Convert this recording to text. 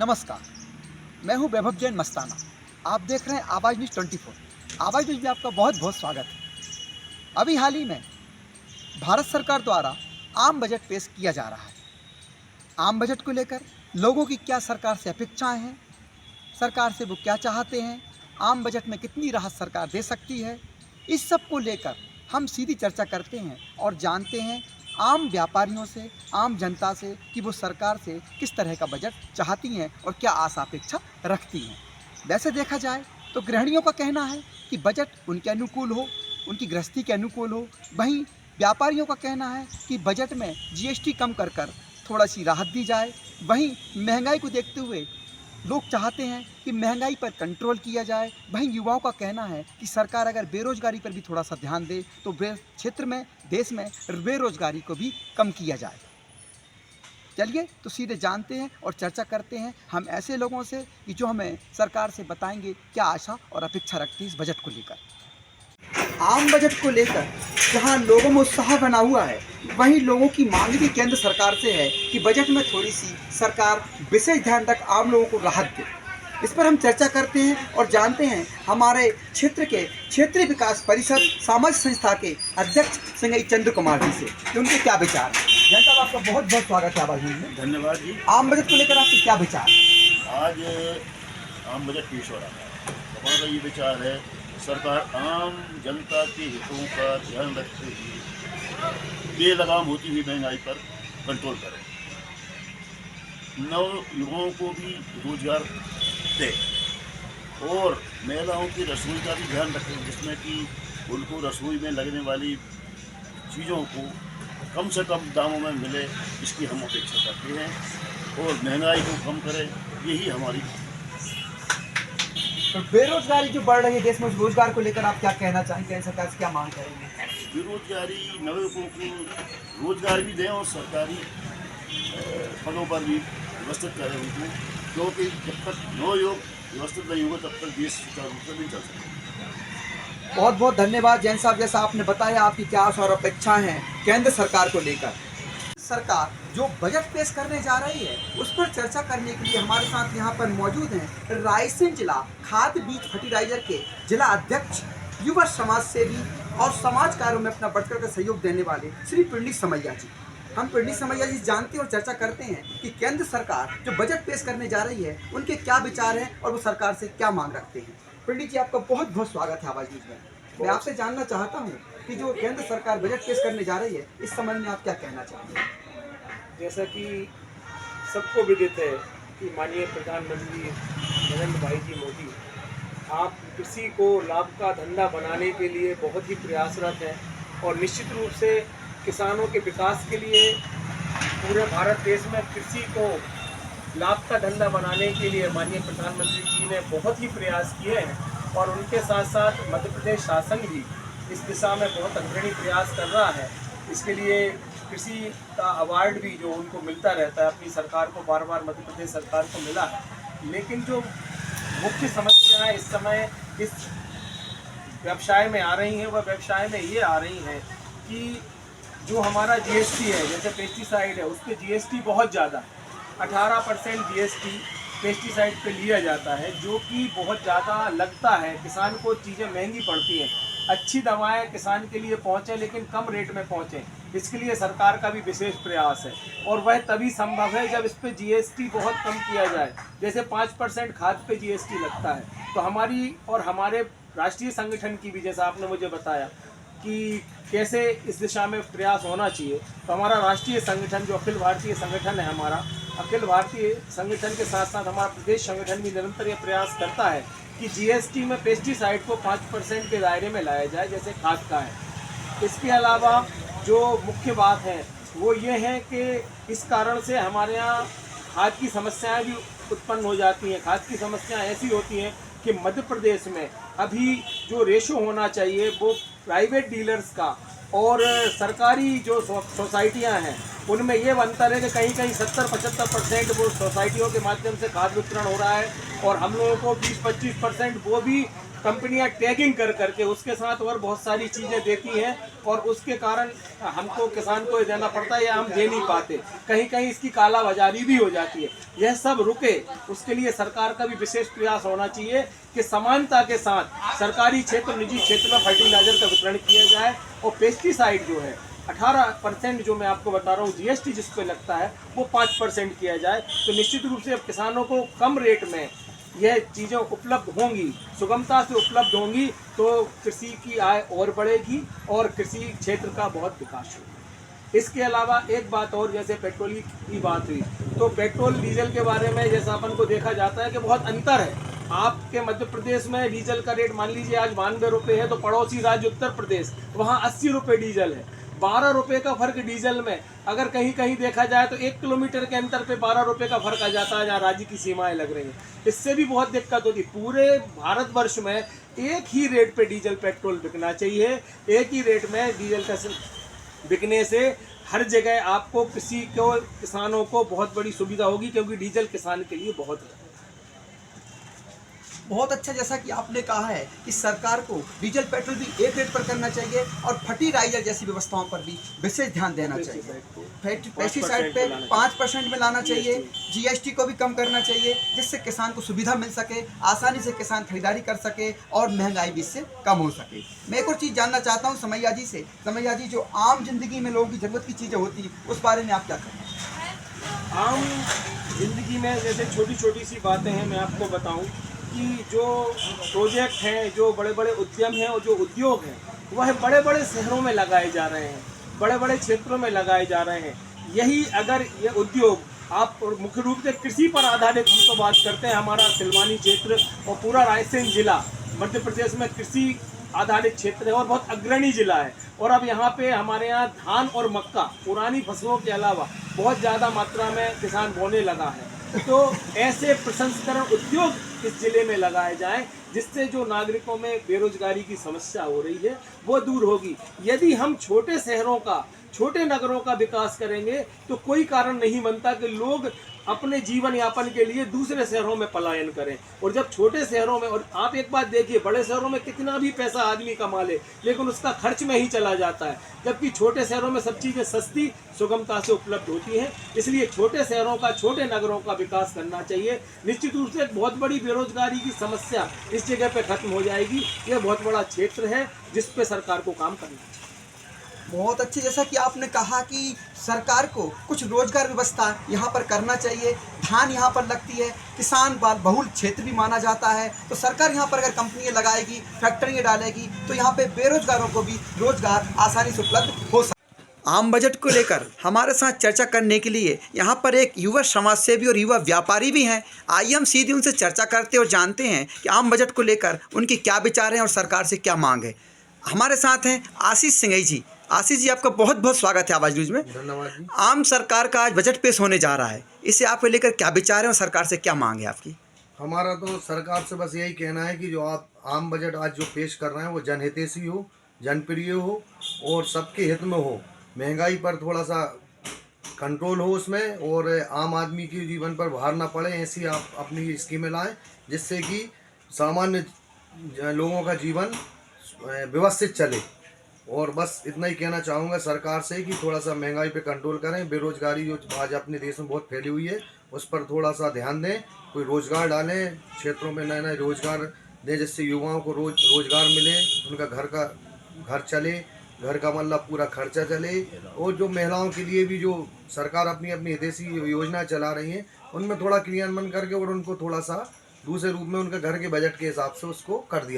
नमस्कार, मैं हूं वैभव जैन मस्ताना। आप देख रहे हैं आवाज़ न्यूज़ 24। आवाज़ न्यूज़ में आपका बहुत बहुत स्वागत है। अभी हाल ही में भारत सरकार द्वारा आम बजट पेश किया जा रहा है। आम बजट को लेकर लोगों की क्या सरकार से अपेक्षाएं हैं, सरकार से वो क्या चाहते हैं, आम बजट में कितनी राहत सरकार दे सकती है, इस सब को लेकर हम सीधी चर्चा करते हैं और जानते हैं आम व्यापारियों से, आम जनता से कि वो सरकार से किस तरह का बजट चाहती हैं और क्या आशा अपेक्षा रखती हैं। वैसे देखा जाए तो गृहिणियों का कहना है कि बजट उनके अनुकूल हो, उनकी गृहस्थी के अनुकूल हो। वहीं व्यापारियों का कहना है कि बजट में जीएसटी कम कर थोड़ा सी राहत दी जाए। वहीं महंगाई को देखते हुए लोग चाहते हैं कि महंगाई पर कंट्रोल किया जाए। वहीं युवाओं का कहना है कि सरकार अगर बेरोजगारी पर भी थोड़ा सा ध्यान दे तो क्षेत्र में, देश में बेरोजगारी को भी कम किया जाए। चलिए तो सीधे जानते हैं और चर्चा करते हैं हम ऐसे लोगों से कि जो हमें सरकार से बताएंगे क्या आशा और अपेक्षा रखती है इस बजट को लेकर। आम बजट को लेकर जहां लोगों में उत्साह बना हुआ है, वहीं लोगों की मांग भी केंद्र सरकार से है कि बजट में थोड़ी सी सरकार विशेष ध्यान रख आम लोगों को राहत दे। इस पर हम चर्चा करते हैं और जानते हैं हमारे क्षेत्र के क्षेत्रीय विकास परिषद सामाजिक संस्था के अध्यक्ष संगई चंद्र कुमार जी से कि उनके क्या विचार हैं। जैन साहब, आपका बहुत बहुत स्वागत है आवाज़ में। धन्यवाद जी। आम बजट को लेकर आपके क्या विचार हैं? आज आम बजट पेश हो रहा है। हमारा ये विचार है सरकार आम जनता के हितों का ध्यान रखते हुए बेलगाम होती हुई महंगाई पर कंट्रोल करे, नव युवाओं को भी रोजगार दे और महिलाओं की रसोई का भी ध्यान रखें, जिसमें कि उनको रसोई में लगने वाली चीज़ों को कम से कम दामों में मिले, इसकी हम अपेक्षा करते हैं और महंगाई को कम करें, यही हमारी। तो बेरोजगारी जो बढ़ रही है देश में, उस रोजगार को लेकर आप क्या कहना चाहेंगे, सरकार से क्या मांग करेंगे? बेरोजगारी, नवयुवकों को रोजगार भी दें और सरकारी पदों पर भी व्यवस्थित करें उनको, क्योंकि जब तक नवयुवक व्यवस्थित नहीं होगा तब तक देश सुचारू रूप से नहीं चल सकता। बहुत बहुत धन्यवाद जैन साहब। जैसा आपने बताया आपकी क्या आशा और अपेक्षाएं हैं केंद्र सरकार को लेकर। सरकार जो बजट पेश करने जा रही है उस पर चर्चा करने के लिए हमारे साथ यहाँ पर मौजूद हैं रायसेन जिला खाद्य बीज फर्टिलाइजर के जिला अध्यक्ष, युवा समाज सेवी और समाज कार्यों में अपना बढ़कर सहयोग देने वाले श्री पिंडी समैया जी। हम पिंडी समैया जी जानते हैं और चर्चा करते हैं कि केंद्र सरकार जो बजट पेश करने जा रही है उनके क्या विचार हैं और वो सरकार से क्या मांग रखते हैं। पिंडी जी, आपका बहुत बहुत स्वागत है आवाज़ न्यूज़ में। मैं आपसे जानना चाहता हूँ कि जो केंद्र सरकार बजट पेश करने जा रही है इस संबंध में आप क्या कहना चाहेंगे? जैसा कि सबको विदित है कि माननीय प्रधानमंत्री नरेंद्र भाई जी मोदी आप कृषि को लाभ का धंधा बनाने के लिए बहुत ही प्रयासरत हैं और निश्चित रूप से किसानों के विकास के लिए पूरे भारत देश में कृषि को लाभ का धंधा बनाने के लिए माननीय प्रधानमंत्री जी ने बहुत ही प्रयास किए हैं और उनके साथ साथ मध्य प्रदेश शासन भी इस दिशा में बहुत अग्रणी प्रयास कर रहा है। इसके लिए कृषि का अवार्ड भी जो उनको मिलता रहता है, अपनी सरकार को बार बार मध्य प्रदेश सरकार को मिला है। लेकिन जो मुख्य समस्याएं इस समय इस व्यवसाय में आ रही हैं वह व्यवसाय में ये आ रही हैं कि जो हमारा जीएसटी है, जैसे पेस्टिसाइड है, उस पर जीएसटी बहुत ज़्यादा 18% जीएसटी पेस्टिसाइड पे लिया जाता है, जो कि बहुत ज़्यादा लगता है। किसान को चीज़ें महंगी पड़ती हैं, अच्छी दवाएं किसान के लिए पहुँचें लेकिन कम रेट में पहुँचें, इसके लिए सरकार का भी विशेष प्रयास है और वह तभी संभव है जब इस पे जीएसटी बहुत कम किया जाए। जैसे 5% खाद पे जीएसटी लगता है, तो हमारी और हमारे राष्ट्रीय संगठन की भी, जैसा आपने मुझे बताया कि कैसे इस दिशा में प्रयास होना चाहिए, तो हमारा राष्ट्रीय संगठन जो अखिल भारतीय संगठन है, हमारा अखिल भारतीय संगठन के साथ साथ हमारा प्रदेश संगठन भी निरंतर ये प्रयास करता है कि जीएसटी में पेस्टिसाइड को 5% के दायरे में लाया जाए जैसे खाद का है। इसके अलावा जो मुख्य बात है वो ये है कि इस कारण से हमारे यहाँ खाद की समस्याएं भी उत्पन्न हो जाती हैं। खाद की समस्याएं ऐसी होती हैं कि मध्य प्रदेश में अभी जो रेशो होना चाहिए वो प्राइवेट डीलर्स का और सरकारी जो सोसाइटियां हैं उनमें ये अंतर है कि कहीं कहीं 70-75% वो सोसाइटियों के माध्यम से खाद वितरण हो रहा है और हम लोगों को 20-25% वो भी कंपनियां टैगिंग कर करके उसके साथ और बहुत सारी चीज़ें देती हैं और उसके कारण हमको किसान को देना पड़ता है या हम दे नहीं पाते। कहीं कहीं इसकी कालाबाजारी भी हो जाती है। यह सब रुके, उसके लिए सरकार का भी विशेष प्रयास होना चाहिए कि समानता के साथ सरकारी क्षेत्र निजी क्षेत्र में फर्टिलाइजर का वितरण किया जाए। और पेस्टिसाइड जो है 18% जो मैं आपको बता रहा हूँ जीएसटी जिस पे लगता है वो 5% किया जाए, तो निश्चित रूप से अब किसानों को कम रेट में यह चीज़ें उपलब्ध होंगी, सुगमता से उपलब्ध होंगी, तो कृषि की आय और बढ़ेगी और कृषि क्षेत्र का बहुत विकास होगा। इसके अलावा एक बात और, जैसे पेट्रोल की बात हुई, तो पेट्रोल डीजल के बारे में जैसा अपन को देखा जाता है कि बहुत अंतर है। आपके मध्य प्रदेश में डीजल का रेट मान लीजिए आज 92 रुपये है, तो पड़ोसी राज्य उत्तर प्रदेश वहाँ 80 रुपये डीजल है। 12 रुपये का फर्क डीजल में अगर कहीं कहीं देखा जाए तो 1 किलोमीटर के अंतर पे 12 रुपये का फर्क आ जाता है जहाँ राज्य की सीमाएं लग रही हैं। इससे भी बहुत दिक्कत होती। पूरे भारतवर्ष में एक ही रेट पे डीजल पेट्रोल बिकना चाहिए। एक ही रेट में डीजल का बिकने से हर जगह आपको कृषि को किसानों को बहुत बड़ी सुविधा होगी, क्योंकि डीजल किसान के लिए बहुत अच्छा, जैसा कि आपने कहा है कि सरकार को डीजल पेट्रोल भी एक रेट पर करना चाहिए और फर्टिलाइजर जैसी व्यवस्थाओं पर भी विशेष ध्यान देना चाहिए। पेस्टिसाइड पे 5% में लाना चाहिए, जीएसटी को भी कम करना चाहिए, जिससे किसान को सुविधा मिल सके, आसानी से किसान खरीदारी कर सके और महंगाई भी इससे कम हो सके। मैं एक और चीज़ जानना चाहता हूँ समैया जी से। समैया जी, जो आम जिंदगी में लोगों की ज़रूरत की चीज़ें होती हैं उस बारे में आप क्या करें? आम जिंदगी में जैसे छोटी छोटी सी बातें हैं, मैं आपको बताऊं कि जो प्रोजेक्ट हैं, जो बड़े बड़े उद्यम हैं और जो उद्योग हैं, वह बड़े बड़े शहरों में लगाए जा रहे हैं, बड़े बड़े क्षेत्रों में लगाए जा रहे हैं। यही अगर ये उद्योग आप मुख्य रूप से कृषि पर आधारित हम तो बात करते हैं, हमारा सिलवानी क्षेत्र और पूरा रायसेन जिला मध्य प्रदेश में कृषि आधारित क्षेत्र है और बहुत अग्रणी जिला है। और अब यहाँ पे हमारे यहाँ धान और मक्का पुरानी फसलों के अलावा बहुत ज़्यादा मात्रा में किसान बोने लगा है। तो ऐसे प्रसंस्करण उद्योग इस जिले में लगाए जाएं, जिससे जो नागरिकों में बेरोजगारी की समस्या हो रही है वो दूर होगी। यदि हम छोटे शहरों का, छोटे नगरों का विकास करेंगे तो कोई कारण नहीं बनता कि लोग अपने जीवन यापन के लिए दूसरे शहरों में पलायन करें। और जब छोटे शहरों में, और आप एक बात देखिए, बड़े शहरों में कितना भी पैसा आदमी कमा ले लेकिन उसका खर्च में ही चला जाता है, जबकि छोटे शहरों में सब चीज़ें सस्ती सुगमता से उपलब्ध होती हैं। इसलिए छोटे शहरों का, छोटे नगरों का विकास करना चाहिए। निश्चित रूप से एक बहुत बड़ी बेरोजगारी की समस्या इस जगह पे खत्म हो जाएगी। यह बहुत बड़ा क्षेत्र है जिस पे सरकार को काम करना चाहिए। बहुत अच्छे, जैसा कि आपने कहा कि सरकार को कुछ रोजगार व्यवस्था यहाँ पर करना चाहिए। धान यहाँ पर लगती है, किसान बहुल क्षेत्र भी माना जाता है, तो सरकार यहाँ पर अगर कंपनियाँ लगाएगी, फैक्ट्रियाँ डालेगी, तो यहाँ पे बेरोजगारों को भी रोजगार आसानी से उपलब्ध हो सकता है। आम बजट को लेकर हमारे साथ चर्चा करने के लिए यहाँ पर एक युवा समाजसेवी और युवा व्यापारी भी हैं। आइए हम सीधे उनसे चर्चा करते और जानते हैं कि आम बजट को लेकर उनके क्या विचार हैं और सरकार से क्या मांग है। हमारे साथ हैं आशीष सिंघई जी। आशीष जी, आपका बहुत बहुत स्वागत है आवाज़ न्यूज़ में। धन्यवाद जी। आम सरकार का आज बजट पेश होने जा रहा है, इसे आपको लेकर क्या विचार है और सरकार से क्या मांग है आपकी? हमारा तो सरकार से बस यही कहना है कि जो आप आम बजट आज जो पेश कर रहे हैं वो जनहितैषी हो, जनप्रिय हो और सबके हित में हो। महंगाई पर थोड़ा सा कंट्रोल हो उसमें, और आम आदमी के जीवन पर भार ना पड़े, ऐसी आप अपनी स्कीमें लाएं जिससे कि सामान्य लोगों का जीवन व्यवस्थित चले। और बस इतना ही कहना चाहूँगा सरकार से कि थोड़ा सा महंगाई पे कंट्रोल करें। बेरोजगारी जो आज अपने देश में बहुत फैली हुई है उस पर थोड़ा सा ध्यान दें, कोई रोज़गार डालें, क्षेत्रों में नए नए रोज़गार दें जिससे युवाओं को रोज़गार मिले, उनका घर चले, घर का मतलब पूरा खर्चा चले। और जो महिलाओं के लिए भी जो सरकार अपनी अपनी हितैषी योजना चला रही हैं उनमें थोड़ा क्रियान्वयन करके और उनको थोड़ा सा दूसरे रूप में उनके घर के बजट के हिसाब से उसको कर दिया।